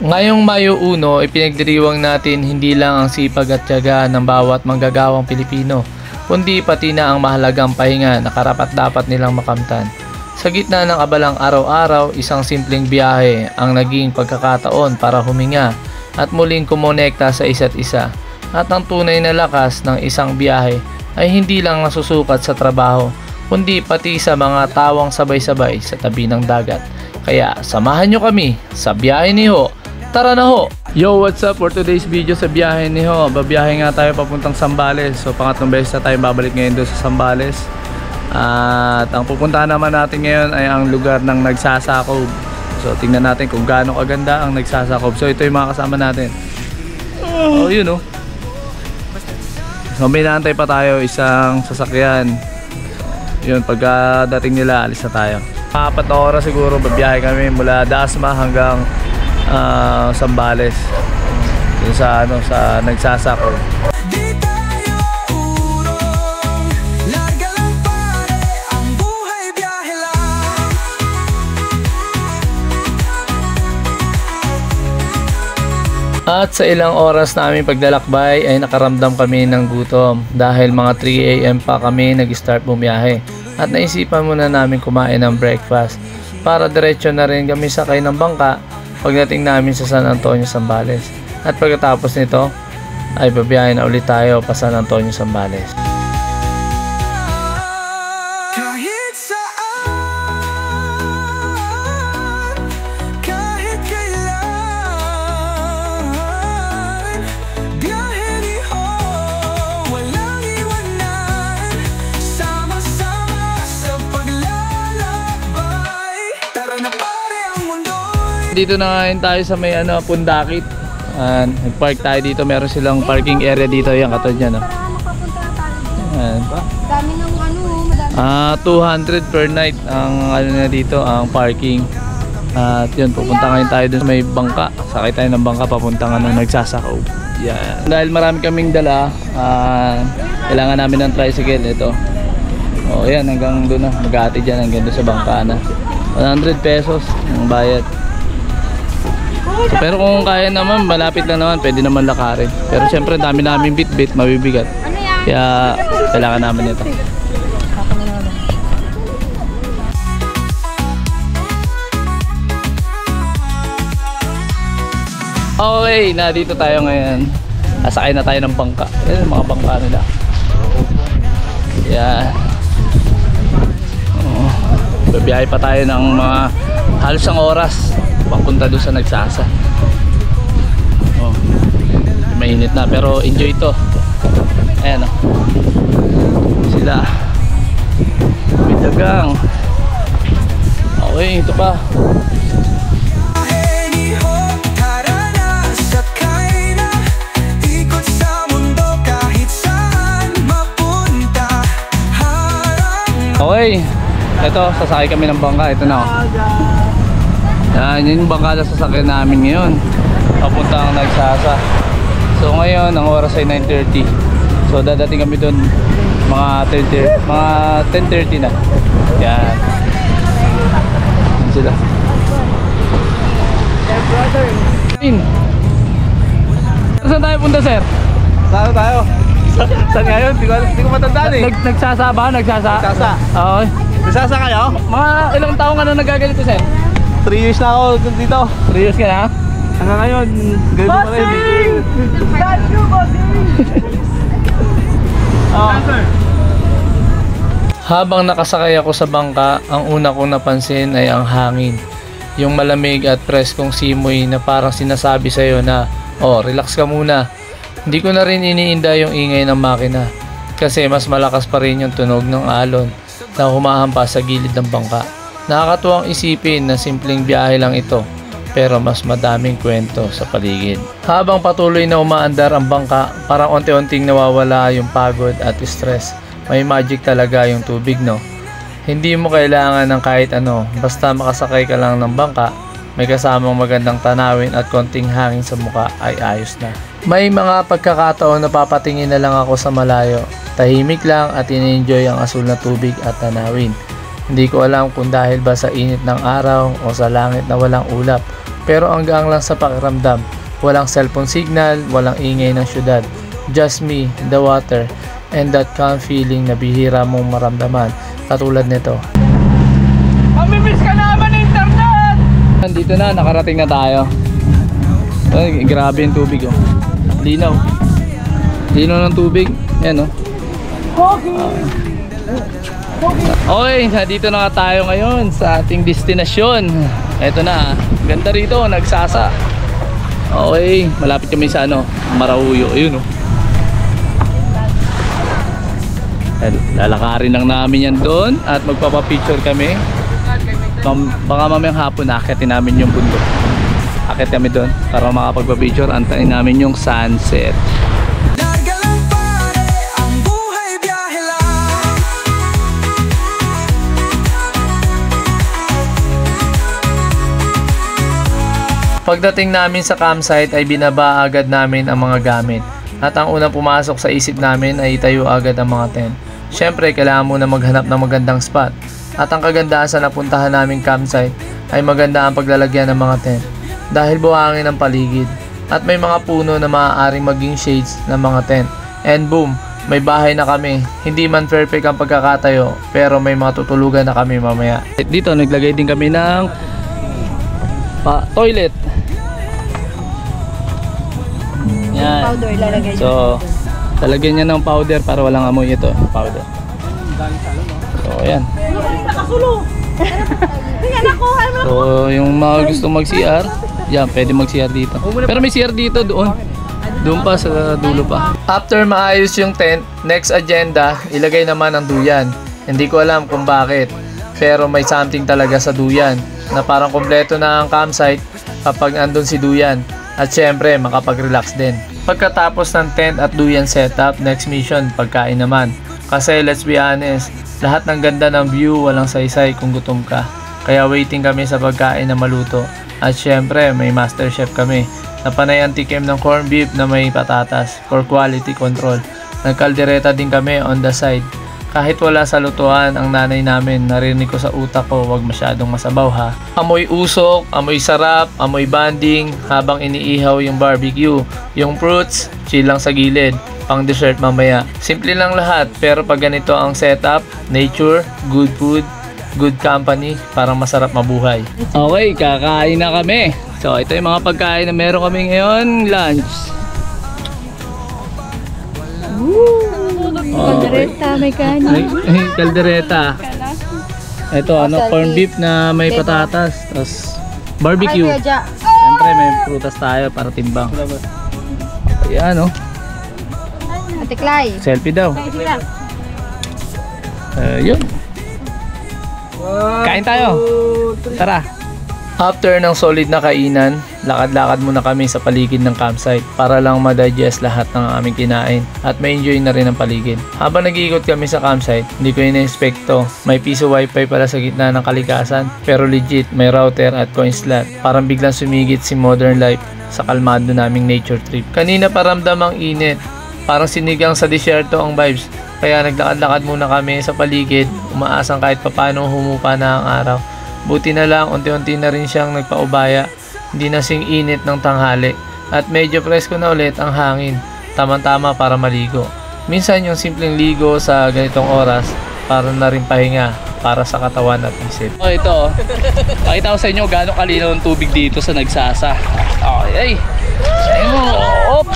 Ngayong Mayo 1, ipinagdiriwang natin hindi lang ang sipag at tiyaga ng bawat manggagawang Pilipino, kundi pati na ang mahalagang pahinga na karapat-dapat nilang makamtan. Sa gitna ng abalang araw-araw, isang simpleng biyahe ang naging pagkakataon para huminga at muling kumonekta sa isa't isa. At ang tunay na lakas ng isang biyahe ay hindi lang nasusukat sa trabaho, kundi pati sa mga tawang sabay-sabay sa tabi ng dagat. Kaya samahan nyo kami sa biyahe ni Ho. Tara na ho! Yo, what's up? For today's video sa biyahe ni Ho, babiyahe nga tayo papuntang Zambales. So pangatlong beses na tayo babalik ngayon doon sa Zambales. At ang pupuntahan naman natin ngayon ay ang lugar ng Nagsasakob. So tingnan natin kung gaano kaganda ang Nagsasakob. So ito yung mga kasama natin. Oh, yun oh. So may naantay pa tayo isang sasakyan. Yun, pagdating nila alis na tayo. 4 na oras siguro babiyahe kami mula Dasma hanggang Zambales. Dun sa sa Nagsasakob. At sa ilang oras namin paglalakbay ay nakaramdam kami ng gutom dahil mga 3 AM pa kami nag-start bumiyahe at naisipan muna namin kumain ng breakfast para diretso na rin kami sakay ng bangka pagdating namin sa San Antonio, Zambales. At pagkatapos nito ay babiyahe na ulit tayo pa San Antonio, Zambales. Dito na ngayon tayo sa may Pundakit. Nag-park tayo dito. Meron silang parking area dito. Yan, katulad yan. Dami ng madami. 200 per night ang na dito, ang parking. At yun, pupunta ngayon tayo dun sa may bangka. Sakay tayo ng bangka papuntang Nagsasakob. Yan. Dahil marami kaming dala, kailangan namin ng tricycle. Ito. O yan, hanggang doon na. Mag-aati dyan hanggang doon sa bangka na. 100 pesos ang bayad. So, pero kung kaya naman, malapit lang naman, pwede naman lakarin. Pero syempre dami namin bit-bit, mabibigat. Kaya kailangan namin ito. Okay, na dito tayo ngayon. Asakay na tayo ng bangka. Yan yung mga bangka nila. Yan. Babiyahe pa tayo ng mga halos ang oras papunta doon sa Nagsasa. Mainit na pero enjoy ito. Ayan o. Sila. May dagang. Okay, ito pa. Okay. Ito, sasakay kami ng bangka. Ito na o. Yan, yun yung bangka na sasakyan namin ngayon papunta ang Nagsasa. So ngayon, ang oras ay 9:30. So dadating kami doon mga 10:30 na. Yan. Yan sila. Saan tayo punta, sir? Saan tayo? Saan ngayon? Hindi ko matandaan eh. Nagsasa ba? Nagsasa? Nagsasa. Okay. Nagsasa kayo? Mga ilang taong ka na nagagalito, sir? 3 years na ako dito. 3 years ka na? Hanggang ngayon, ganito pa rin. Habang nakasakay ako sa bangka, ang una kong napansin ay ang hangin. Yung malamig at preskong simoy na parang sinasabi sa'yo na, oh, relax ka muna. Hindi ko na rin iniinda yung ingay ng makina kasi mas malakas pa rin yung tunog ng alon na humahampas sa gilid ng bangka. Nakakatuwang isipin na simpleng biyahe lang ito pero mas madaming kwento sa paligid. Habang patuloy na umaandar ang bangka, parang unti-unting nawawala yung pagod at stress. May magic talaga yung tubig, no? Hindi mo kailangan ng kahit ano, basta makasakay ka lang ng bangka, may kasamang magandang tanawin at konting hangin sa muka ay ayos na. May mga pagkakataon na papatingin na lang ako sa malayo. Tahimik lang at in-enjoy ang asul na tubig at tanawin. Hindi ko alam kung dahil ba sa init ng araw o sa langit na walang ulap Pero ang gaang lang sa pakiramdam. Walang cellphone signal, walang ingay ng syudad. Just me, the water, and that calm feeling na bihira mong maramdaman. Katulad nito. Mamimiss ka naman internet! Nandito na, nakarating na tayo. Ay, grabe yung tubig oh. Linaw. Linaw ng tubig. Yan oh. Okay, dito na nga tayo ngayon sa ating destinasyon. Eto na, ganda rito, nagsasa. Okay, malapit kami sa ano, Marauyo. Ayun oh. Lalakarin lang namin yan doon at magpapapicture kami. Baka mamayang hapon akitin namin yung bundok. Akit kami doon para makapagpapicture. Antayin namin yung sunset. Pagdating namin sa campsite ay binaba agad namin ang mga gamit. At ang unang pumasok sa isip namin ay itayo agad ang mga tent. Syempre, kailangan muna maghanap ng magandang spot. At ang kagandahan sa napuntahan naming campsite ay maganda ang paglalagyan ng mga tent. Dahil buhangin ang paligid. At may mga puno na maaaring maging shades ng mga tent. And boom, may bahay na kami. Hindi man perfect ang pagkakatayo, pero may mga tutulugan na kami mamaya. Dito, naglagay din kami ng toilet. Yan. Powder lalagay. So, talagyan niya ng powder para walang amoy ito. Powder. So, ayan. So, yung mga gusto mag-CR, yan, pwede mag-CR dito. Pero may CR dito doon. Doon pa sa dulo pa. After maayos yung tent, next agenda, ilagay naman ang duyan. Hindi ko alam kung bakit. Pero may something talaga sa duyan na parang kompleto na ang campsite kapag andun si duyan. At syempre, makapag-relax din. Pagkatapos ng tent at duyan setup, next mission, pagkain naman. Kasi let's be honest, lahat ng ganda ng view, walang saysay kung gutom ka. Kaya waiting kami sa pagkain na maluto. At syempre, may master chef kami. Napanay ang tikim ng corned beef na may patatas for quality control. Nagkaldereta din kami on the side. Kahit wala sa lutuan ang nanay namin, narinig ko sa utak ko, wag masyadong masabaw ha. Amoy usok, amoy sarap, amoy banding habang iniihaw yung barbecue. Yung fruits, chill lang sa gilid, pang dessert mamaya. Simple lang lahat, pero pag ganito ang setup, nature, good food, good company, parang masarap mabuhay. Okay, kakain na kami. So ito yung mga pagkain na meron kami ngayon, lunch. Kaldereta, may kanin. Kaldereta. Ito, corned beef na may patatas. Tapos, barbecue. Siyempre, may prutas tayo para timbang. Ayan, oh. Ate Clay. Selfie daw. Yun. Kain tayo. Tara. After ng solid na kainan, lakad-lakad muna kami sa paligid ng campsite para lang ma-digest lahat ng aming kinain at ma-enjoy na rin ang paligid. Habang nag-iikot kami sa campsite, hindi ko ina-expecto. May piso wifi pala sa gitna ng kalikasan, pero legit may router at coin slot. Parang biglang sumigit si modern life sa kalmado naming nature trip. Kanina paramdam ang init, parang sinigang sa disyerto ang vibes. Kaya naglakad-lakad muna kami sa paligid, umaasang kahit papano humupa na ang araw. Buti na lang, unti-unti na rin siyang nagpaubaya. Hindi na sing init ng tanghali. At medyo presko na ulit ang hangin. Tama-tama para maligo. Minsan yung simpleng ligo sa ganitong oras, para na rin pahinga para sa katawan at isip. Oh, ito. Pakita ko sa inyo gaano kalinaw ang tubig dito sa Nagsasa. Okay, ay. Ayun mo. Op!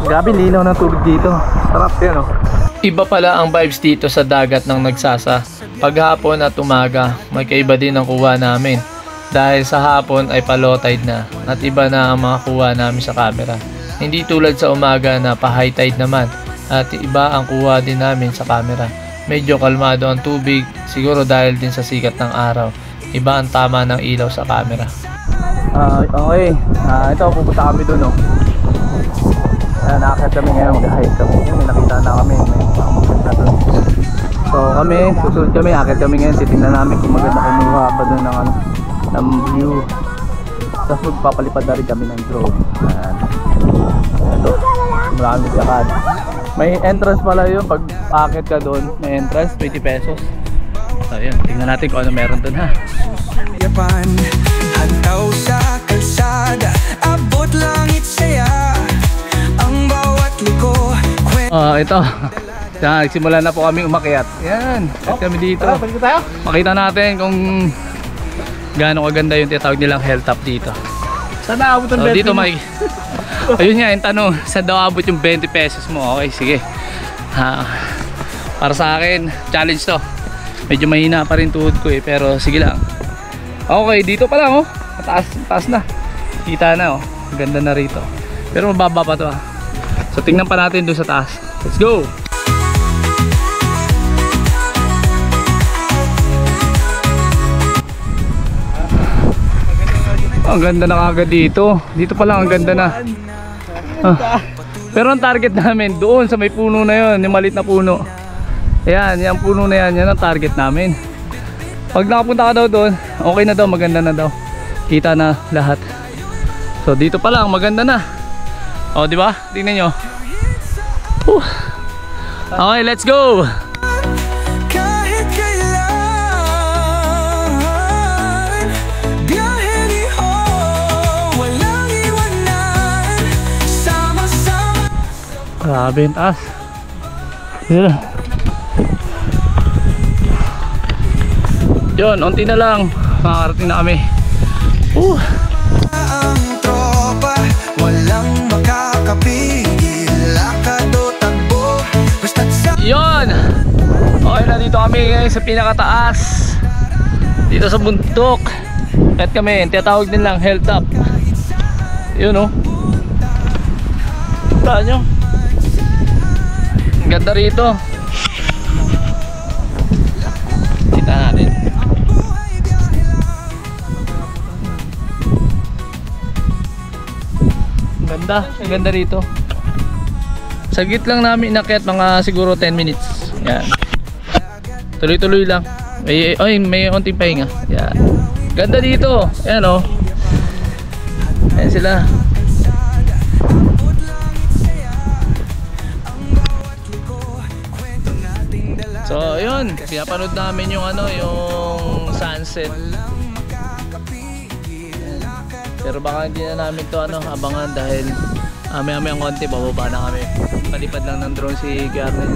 Grabe linaw ng tubig dito. Sarap yan oh. Iba pala ang vibes dito sa dagat ng Nagsasa. Paghapon at umaga, may kaiba din ang kuha namin. Dahil sa hapon ay pa-low tide na at iba na ang mga kuha namin sa camera. Hindi tulad sa umaga na pa-high tide naman at iba ang kuha din namin sa camera. Medyo kalmado ang tubig, siguro dahil din sa sikat ng araw. Iba ang tama ng ilaw sa camera. Okay, ito pupunta kami dun oh. Nakakit kami ngayon, mag-hike kami. May nakita na kami, may magpunta doon. So kami, susunod kami, akit kami ngayon. Titingnan namin kung maganda kumuha pa doon ng view. Tapos magpapalipad na rin kami ng drone. Ito, marami siya kad. May entrance pala yun. Pag packet ka doon, may entrance, 20 pesos. So yun, tingnan natin kung ano meron doon ha. Yapan, hantaw sa kalsada, abot langit saya, ang bawat liko. Ito. Yan, nagsimula na po kami umakyat. Yan, at kami dito. Makita natin kung gaano kaganda yung tinatawag nilang hilltop dito. Saan naabot ang So dito may ayun nga yung tanong, saan daw abot yung 20 pesos mo? Okay, sige. Para sa akin, challenge to. Medyo mahina pa rin tuhod ko pero sige lang. Okay, dito pa lang oh. Taas na. Kita na oh. Ganda na rito. Pero mababa pa to ah. So tingnan pa natin doon sa taas. Let's go. Ang ganda na kagad dito. Dito pa lang ang ganda na. Pero ang target namin doon sa may puno na yon, yung maliit na puno. Ayan, yung puno na yan ang target namin. Pag nakapunta ka daw doon, okay na daw, maganda na daw. Kita na lahat. So dito pa lang maganda na. O, di ba? Tingnan nyo. Okay, let's go. Kahit kailan, biyahe ni Ho, walang iwanan, sama-sama. Grabe yung taas. Yun. Yun, unti na lang. Makakarating na kami. Ang tropa, walang makakapigil, lakad o tagbo, basta't sa Yun. Okay na dito kami ngayon sa pinakataas. Dito sa bundok. At kami, tinatawag din lang hilltop. Yun oh. Taan nyo. Ang ganda rito. Kita natin. Ang ganda rito. Saglit lang namin inakyat, mga siguro 10 minutes. Yan. Tuloy-tuloy lang. May onting pahinga. Yan. Ganda dito. Yan oh. Ayan sila. So, yun. Pinapanood namin yung yung sunset. Pero baka hindi na namin to abangan dahil maya ang konti bababa na kami. Palipad lang ng drone si Garnet.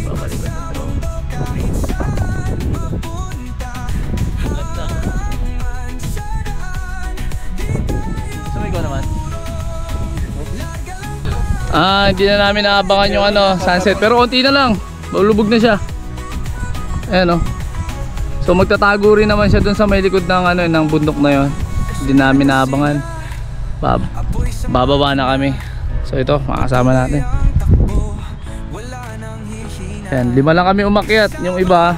Papalipad ng drone. Ganda. Sumay ko naman. Hindi na namin naabangan yung sunset pero konti na lang. Lulubog na siya. Ayan oh. So magtatago rin naman siya dun sa may likod ng ng bundok na yon. Hindi namin naabangan. Bababa na kami. So ito, makasama natin. Ayan, 5 lang kami umakyat. Yung iba,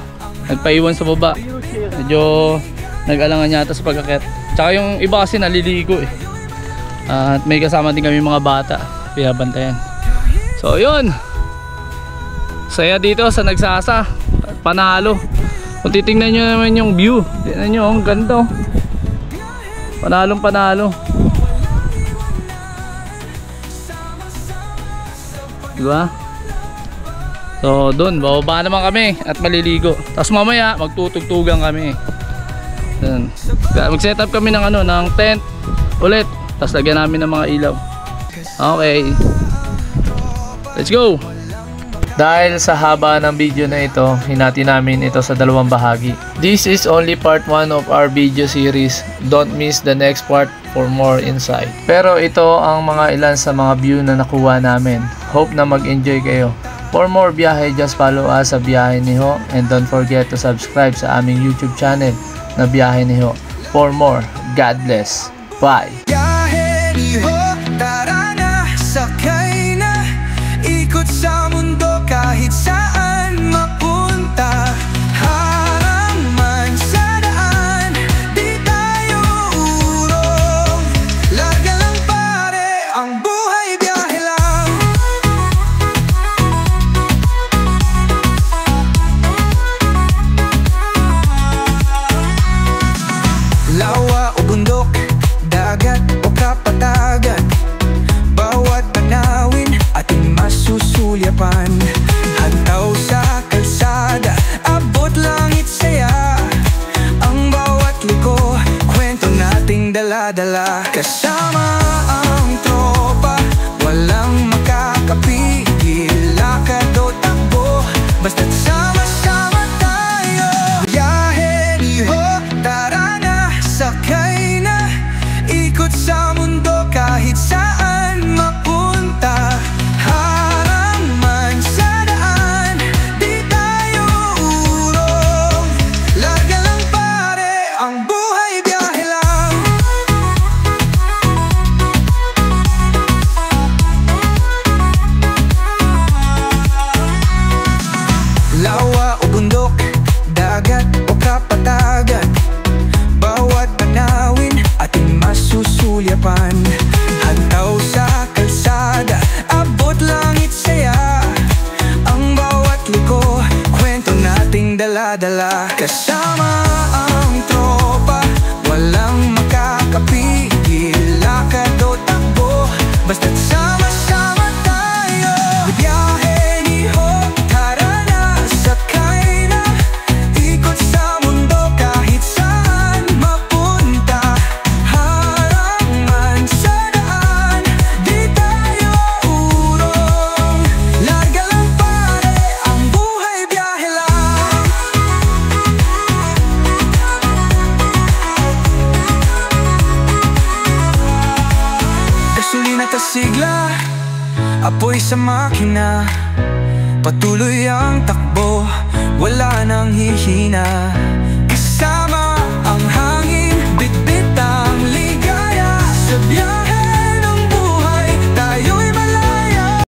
nagpaiwan sa baba. Medyo nag-alangan yata sa pag-akyat. Tsaka yung iba kasi naliligo eh. At may kasama din kami mga bata. Pinabantayan. So yun. Saya dito sa Nagsasa. Panalo. Kung titingnan nyo naman yung view, tingnan nyo, ang ganda oh. Panalong panalo. Diba? So doon, bababa naman kami at maliligo. Tapos mamaya magtutugtugan kami. Mag set up kami ng ng tent ulit. Tapos lagyan namin ng mga ilaw. Okay. Let's go. Dahil sa haba ng video na ito, hinati namin ito sa 2 bahagi. This is only part 1 of our video series. Don't miss the next part for more insight. Pero ito ang mga ilan sa mga view na nakuha namin. Hope na mag-enjoy kayo. For more biyahe, just follow us sa Biyahe ni Ho. And don't forget to subscribe sa aming YouTube channel na Biyahe ni Ho. For more, God bless. Bye! biyahe ni Ho, tara na, sakay na, ikot sa mundo kahit saan mapunta. Harang man sa daan, di tayo urong, larga lang pare, ang buhay biyahe lang. Lawa o bundok, dagat at sama-sama tayo. Biyahe ni Ho, tara na, sakay na, ikot sa mundo kahit saan mapunta. Harang man sa daan, di tayo urong. Larga lang pare, ang buhay biyahe lang. Gasolina at sigla, apoy sa makina, patuloy ang takbo, wala nang hihina. Kasama ang hangin, bitbit ang ligaya sa biyahe.